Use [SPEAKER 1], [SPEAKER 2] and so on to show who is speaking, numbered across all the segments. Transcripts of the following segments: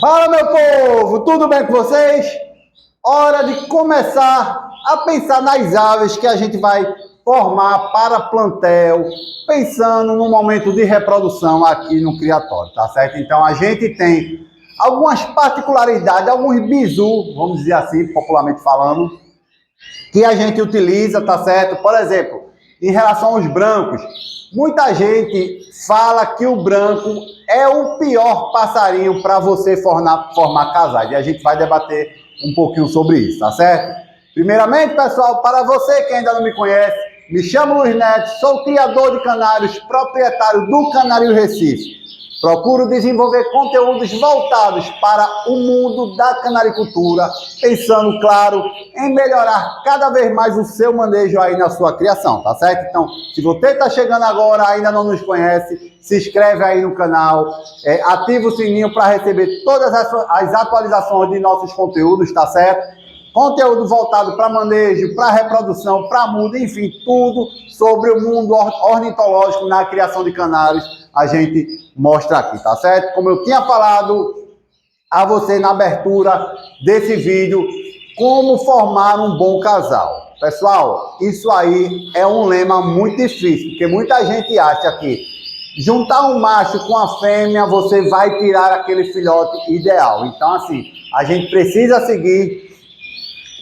[SPEAKER 1] Fala, meu povo, tudo bem com vocês? Hora de começar a pensar nas aves que a gente vai formar para plantel, pensando no momento de reprodução aqui no criatório, tá certo? Então a gente tem algumas particularidades, alguns bizus, vamos dizer assim, popularmente falando, que a gente utiliza, tá certo? Por exemplo, em relação aos brancos, muita gente fala que o branco é o pior passarinho para você formar casais. E a gente vai debater um pouquinho sobre isso, tá certo? Primeiramente, pessoal, para você que ainda não me conhece, me chamo Luiz Neto, sou criador de canários, proprietário do Canário Recife. Procuro desenvolver conteúdos voltados para o mundo da canaricultura, pensando, claro, em melhorar cada vez mais o seu manejo aí na sua criação, tá certo? Então, se você está chegando agora, ainda não nos conhece, se inscreve aí no canal, ativa o sininho para receber todas as atualizações de nossos conteúdos, tá certo? Conteúdo voltado para manejo, para reprodução, para muda, enfim, tudo sobre o mundo ornitológico na criação de canários, a gente mostra aqui, tá certo? Como eu tinha falado a você na abertura desse vídeo, como formar um bom casal. Pessoal, isso aí é um lema muito difícil, porque muita gente acha que juntar um macho com a fêmea, você vai tirar aquele filhote ideal. Então, assim, a gente precisa seguir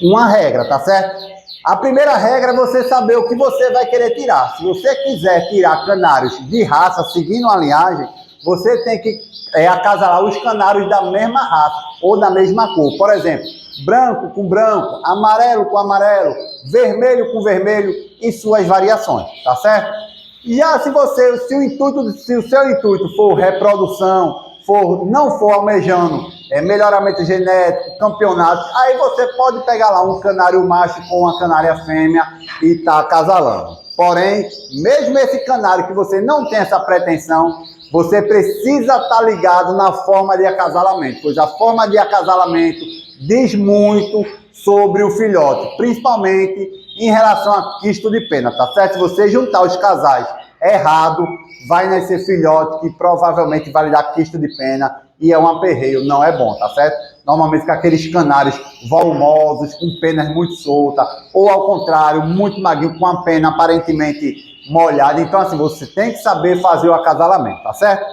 [SPEAKER 1] uma regra, tá certo? A primeira regra é você saber o que você vai querer tirar. Se você quiser tirar canários de raça, seguindo a linhagem, você tem que acasalar os canários da mesma raça ou da mesma cor. Por exemplo, branco com branco, amarelo com amarelo, vermelho com vermelho e suas variações, tá certo? E se o seu intuito for reprodução, não for almejando melhoramento genético, campeonato, aí você pode pegar lá um canário macho com uma canária fêmea e tá acasalando. Porém, mesmo esse canário que você não tem essa pretensão, você precisa estar ligado na forma de acasalamento, pois a forma de acasalamento diz muito sobre o filhote, principalmente em relação a quisto de pena, tá certo? Se você juntar os casais errado, vai nascer filhote que provavelmente vai lhe dar quisto de pena e é um aperreio, não é bom, tá certo? Normalmente com aqueles canários volumosos, com penas muito soltas, ou ao contrário, muito magrinho, com a pena aparentemente molhada. Então, assim, você tem que saber fazer o acasalamento, tá certo?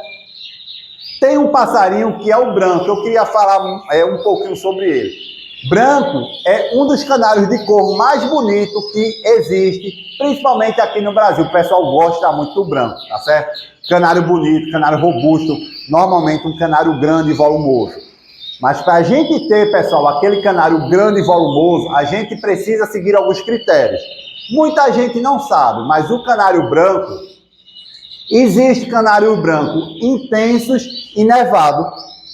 [SPEAKER 1] Tem um passarinho que é o branco, eu queria falar um pouquinho sobre ele. Branco é um dos canários de cor mais bonito que existe, principalmente aqui no Brasil. O pessoal gosta muito do branco, tá certo? Canário bonito, canário robusto, normalmente um canário grande e volumoso. Mas para a gente ter, pessoal, aquele canário grande e volumoso, a gente precisa seguir alguns critérios. Muita gente não sabe, mas o canário branco, existe canário branco intensos e nevado,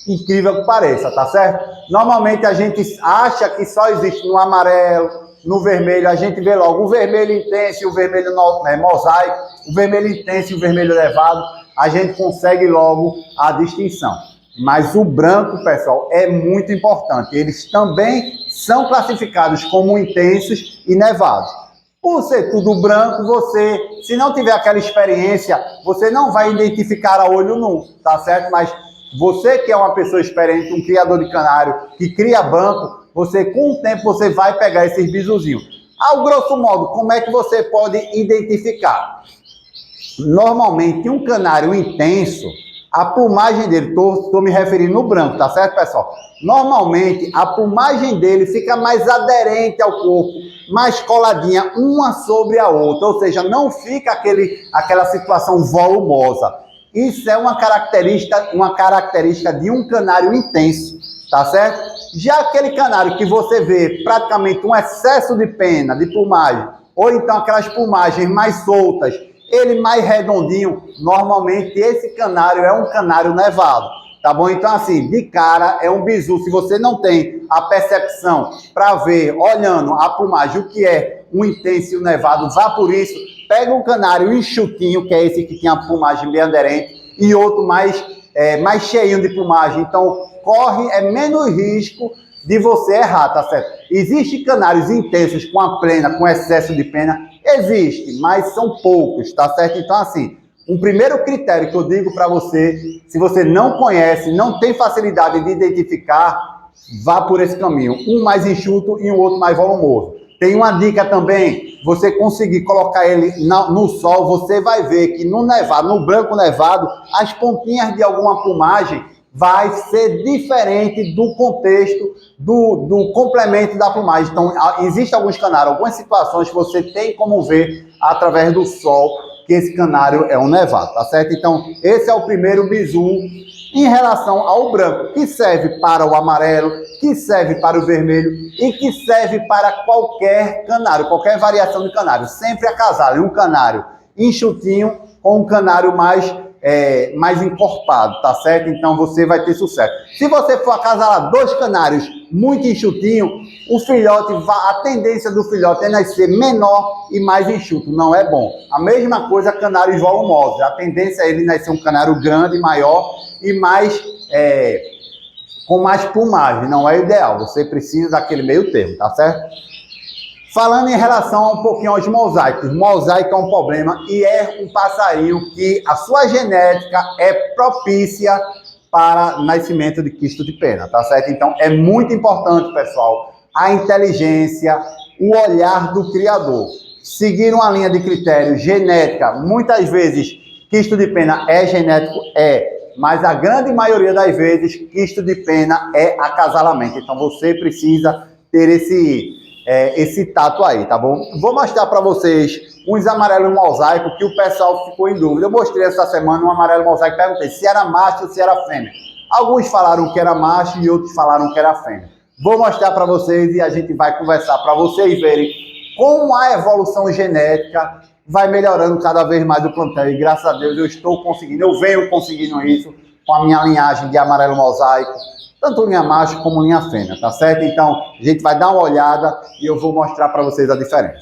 [SPEAKER 1] incrível que pareça, tá certo? Normalmente a gente acha que só existe no amarelo, no vermelho, a gente vê logo o vermelho intenso e o vermelho mosaico, o vermelho intenso e o vermelho elevado, a gente consegue logo a distinção. Mas o branco, pessoal, é muito importante. Eles também são classificados como intensos e nevados. Por ser tudo branco, você, se não tiver aquela experiência, você não vai identificar a olho nu, tá certo? Mas você que é uma pessoa experiente, um criador de canário que cria banco, você com o tempo você vai pegar esses bizuzinhos. Ao grosso modo, como é que você pode identificar? Normalmente, um canário intenso, a plumagem dele, estou me referindo no branco, tá certo, pessoal? Normalmente, a plumagem dele fica mais aderente ao corpo, mais coladinha uma sobre a outra, ou seja, não fica aquela situação volumosa. Isso é uma característica de um canário intenso, tá certo? Já aquele canário que você vê praticamente um excesso de pena, de plumagem, ou então aquelas plumagens mais soltas, ele mais redondinho, normalmente esse canário é um canário nevado, tá bom? Então, assim, de cara é um bizu. Se você não tem a percepção para ver, olhando a plumagem, o que é um intenso e um nevado, vá por isso. Pega um canário enxutinho, que é esse que tem a plumagem bem aderente, e outro mais cheinho de plumagem. Então, corre menos risco de você errar, tá certo? Existem canários intensos com a plena, com excesso de pena? Existe, mas são poucos, tá certo? Então, assim, Um primeiro critério que eu digo para você, se você não conhece, não tem facilidade de identificar, vá por esse caminho. Um mais enxuto e um outro mais volumoso. Tem uma dica também, você conseguir colocar ele no sol, você vai ver que no nevado, no branco nevado, as pontinhas de alguma plumagem vai ser diferente do contexto, do complemento da plumagem. Então, existem alguns canários, algumas situações que você tem como ver através do sol que esse canário é um nevado, tá certo? Então, esse é o primeiro bizu em relação ao branco, que serve para o amarelo, que serve para o vermelho e que serve para qualquer canário, qualquer variação de canário. Sempre acasale um canário enxutinho com um canário mais encorpado, tá certo? Então você vai ter sucesso. Se você for acasalar dois canários muito enxutinho, o filhote, a tendência do filhote é nascer menor e mais enxuto, não é bom. A mesma coisa canários volumosos, a tendência é ele nascer um canário grande, maior e com mais plumagem, não é ideal. Você precisa daquele meio termo, tá certo? Falando em relação um pouquinho aos mosaicos, mosaico é um problema e é um passarinho que a sua genética é propícia para nascimento de quisto de pena, tá certo? Então é muito importante, pessoal, a inteligência, o olhar do criador. Seguir uma linha de critério genética, muitas vezes quisto de pena é genético, mas a grande maioria das vezes quisto de pena é acasalamento. Então você precisa ter esse tato aí, tá bom? Vou mostrar para vocês uns amarelos mosaico que o pessoal ficou em dúvida. Eu mostrei essa semana um amarelo mosaico, perguntei se era macho ou se era fêmea. Alguns falaram que era macho e outros falaram que era fêmea. Vou mostrar para vocês e a gente vai conversar para vocês verem como a evolução genética vai melhorando cada vez mais o plantel. E graças a Deus eu venho conseguindo isso com a minha linhagem de amarelo mosaico, tanto linha macho como linha fêmea, tá certo? Então, a gente vai dar uma olhada e eu vou mostrar para vocês a diferença.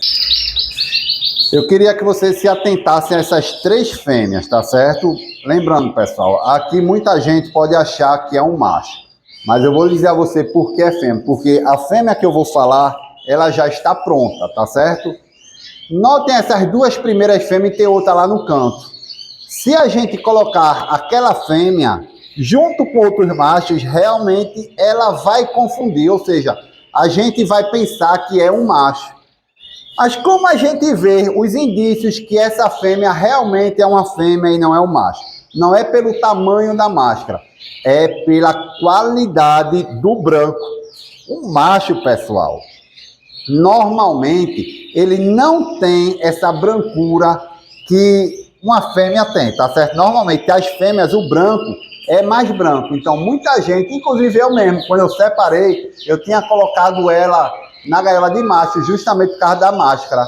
[SPEAKER 1] Eu queria que vocês se atentassem a essas três fêmeas, tá certo? Lembrando, pessoal, aqui muita gente pode achar que é um macho, mas eu vou dizer a você por que é fêmea, porque a fêmea que eu vou falar, ela já está pronta, tá certo? Notem essas duas primeiras fêmeas e tem outra lá no canto. Se a gente colocar aquela fêmea junto com outros machos, realmente ela vai confundir, ou seja, a gente vai pensar que é um macho. Mas como a gente vê os indícios que essa fêmea realmente é uma fêmea e não é um macho? Não é pelo tamanho da máscara, é pela qualidade do branco. O macho, pessoal, normalmente ele não tem essa brancura que uma fêmea tem, tá certo? Normalmente as fêmeas, o branco é mais branco. Então muita gente, inclusive eu mesmo, quando eu separei, eu tinha colocado ela na gaiola de macho, justamente por causa da máscara.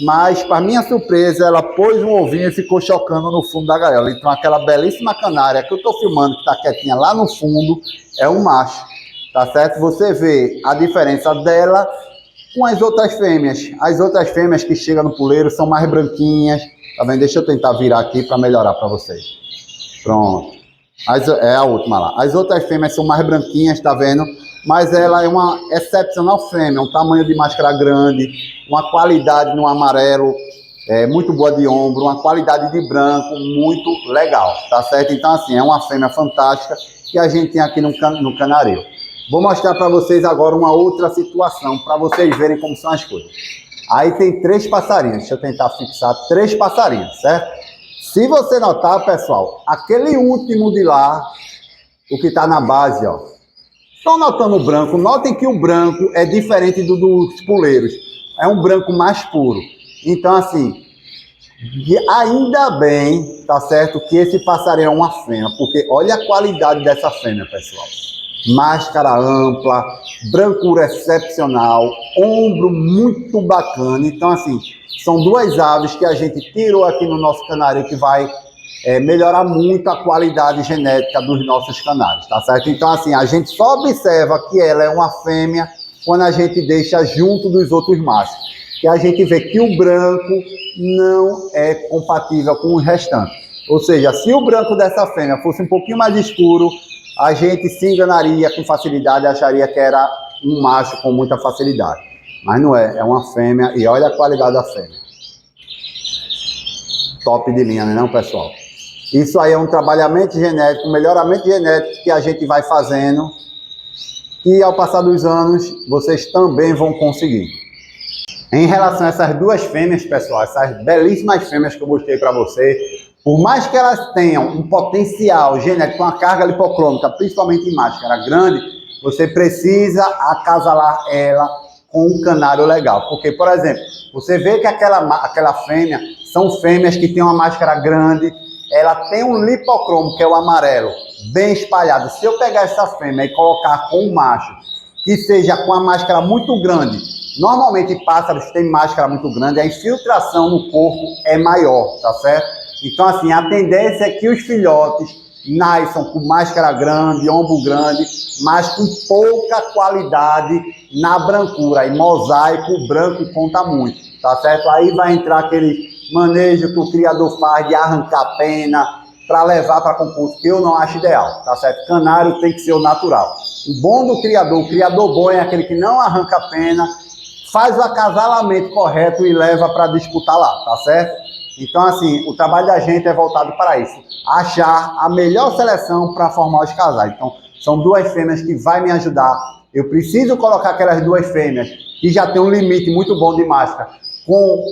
[SPEAKER 1] Mas, para minha surpresa, ela pôs um ovinho e ficou chocando no fundo da gaiola. Então aquela belíssima canária que eu estou filmando, que está quietinha lá no fundo, é um macho, tá certo? Você vê a diferença dela com as outras fêmeas. As outras fêmeas que chegam no puleiro são mais branquinhas, tá vendo? Deixa eu tentar virar aqui para melhorar para vocês. Pronto. É a última lá. As outras fêmeas são mais branquinhas, tá vendo? Mas ela é uma excepcional fêmea, um tamanho de máscara grande, uma qualidade no amarelo muito boa de ombro, uma qualidade de branco muito legal, tá certo? Então, assim, é uma fêmea fantástica que a gente tem aqui no canarinho. Vou mostrar para vocês agora uma outra situação, para vocês verem como são as coisas. Aí tem três passarinhos, deixa eu tentar fixar três passarinhos, certo? Se você notar, pessoal, aquele último de lá, o que está na base, ó. Estão notando o branco? Notem que o branco é diferente dos puleiros. É um branco mais puro. Então, assim, ainda bem, tá certo, que esse passarinho é uma fêmea, porque olha a qualidade dessa fêmea, pessoal. Máscara ampla, brancura excepcional, ombro muito bacana. Então, assim, são duas aves que a gente tirou aqui no nosso canário que vai melhorar muito a qualidade genética dos nossos canários, tá certo? Então, assim, a gente só observa que ela é uma fêmea quando a gente deixa junto dos outros machos, que a gente vê que o branco não é compatível com os restantes. Ou seja, se o branco dessa fêmea fosse um pouquinho mais escuro, a gente se enganaria com facilidade, acharia que era um macho com muita facilidade. Mas não é, é uma fêmea e olha a qualidade da fêmea. top de linha, não é, pessoal? Isso aí é um trabalhamento genético, um melhoramento genético que a gente vai fazendo, e ao passar dos anos, vocês também vão conseguir. Em relação a essas duas fêmeas, pessoal, essas belíssimas fêmeas que eu mostrei para você, por mais que elas tenham um potencial genético, uma carga lipocrômica, principalmente em máscara grande, você precisa acasalar ela com um canário legal. Porque, por exemplo, você vê que aquela fêmea são fêmeas que têm uma máscara grande, ela tem um lipocromo, que é o amarelo, bem espalhado. Se eu pegar essa fêmea e colocar com um macho, que seja com a máscara muito grande, normalmente pássaros têm máscara muito grande, a infiltração no corpo é maior, tá certo? Então, assim, a tendência é que os filhotes nasçam com máscara grande, ombro grande, mas com pouca qualidade na brancura. E mosaico branco conta muito, tá certo? Aí vai entrar aquele manejo que o criador faz de arrancar pena para levar para concurso, que eu não acho ideal, tá certo? Canário tem que ser o natural. O bom do criador, o criador bom é aquele que não arranca pena, faz o acasalamento correto e leva para disputar lá, tá certo? Então, assim, o trabalho da gente é voltado para isso, achar a melhor seleção para formar os casais. Então, são duas fêmeas que vai me ajudar. Eu preciso colocar aquelas duas fêmeas que já tem um limite muito bom de máscara, com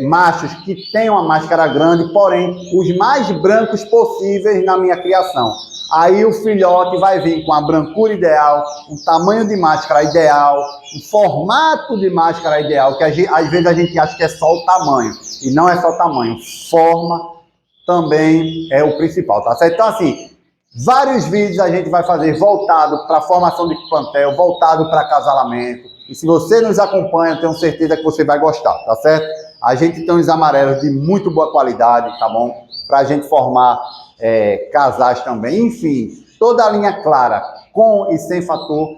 [SPEAKER 1] machos que tenham uma máscara grande, porém, os mais brancos possíveis na minha criação. Aí o filhote vai vir com a brancura ideal, o tamanho de máscara ideal, o formato de máscara ideal, que às vezes a gente acha que é só o tamanho, e não é só o tamanho, forma também é o principal, tá certo? Então, assim, vários vídeos a gente vai fazer voltado para a formação de plantel, voltado para acasalamento, e se você nos acompanha, eu tenho certeza que você vai gostar, tá certo? A gente tem uns amarelos de muito boa qualidade, tá bom? Para a gente formar casais também, enfim, toda a linha clara, com e sem fator,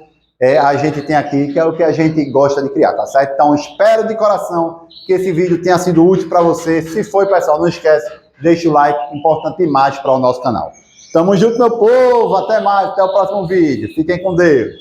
[SPEAKER 1] a gente tem aqui, que é o que a gente gosta de criar, tá certo? Então, espero de coração que esse vídeo tenha sido útil para você. Se foi, pessoal, não esquece, deixa o like, importante demais para o nosso canal. Tamo junto, meu povo, até mais, até o próximo vídeo. Fiquem com Deus.